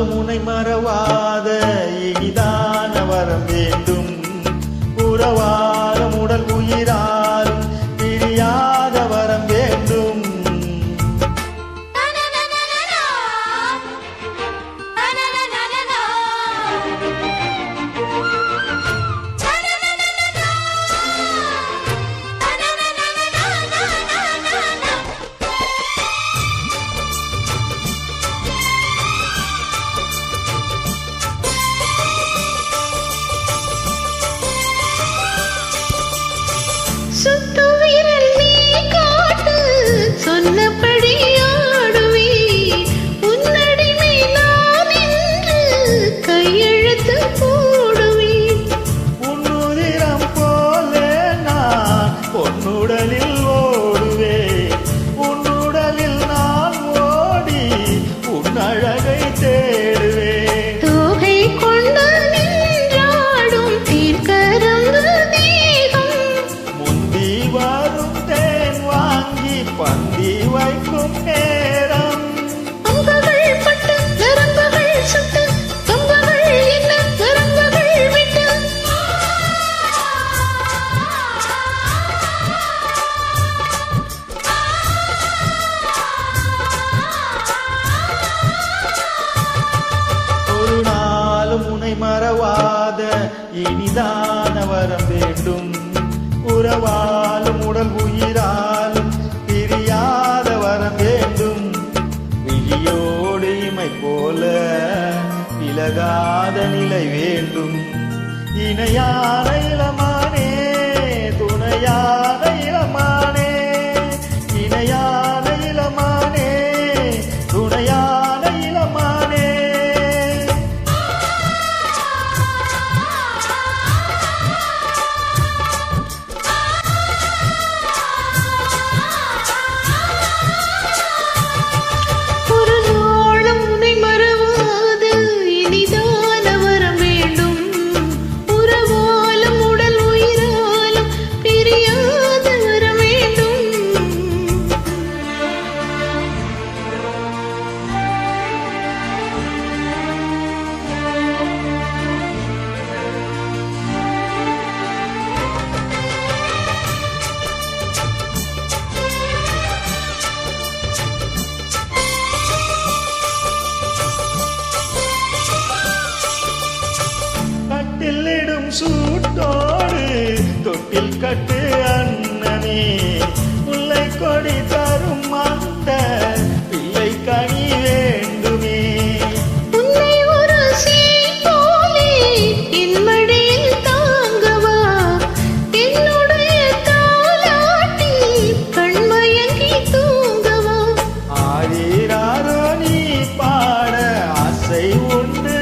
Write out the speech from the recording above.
முனை மறவாத இனிதான வரம் வேண்டும். உறவாலும் உடல் உயிராலும் பிரியாத வரம் வேண்டும். சுட்டு விரல் நீ காட்டு சொன்னபடி ஆடுவே உன்னடிமை நான் என்று கையெழுத்து போடுவே. உன்னுதிரம் போல நான் பொன்னுடலில் ஓடுவே. உன்னுடலில் நான் ஓடி உன் அழகை தேடுவே. தோகை கொண்டு நின்றாடும் தீர்க்கரங்கு பந்தி வைக்கும் நேரம் அம்புகள் பட்டு நரம்புகள் சுட்டு கம்புகள் என்ன நரம்புகள் விட்டு ஒரு நாளும் உன்னை மறவாத இனிதான வரம் வேண்டும். உறவாலும் உடல் உயிராலும் பிரியாத வரம் வேண்டும். விழியோடு இமை போல விலகாத நிலை வேண்டும். இணையான இளமானே துணையான இளமானே இணையான இளமானே துணையான இளமானே. கட்டிலிடும் சூட்டோடு தொட்டில் கட்டு அண்ணனே. முல்லை கொடி தரும் அந்த பிள்ளை கனி வேண்டுமே. உன்னை ஒரு சீன் போலே என் மடியில் தாங்கவா என்னுடைய தாலாட்டி கண்மயங்கி தூங்கவா. ஆரீராரோ நீ பாட ஆசை உண்டு.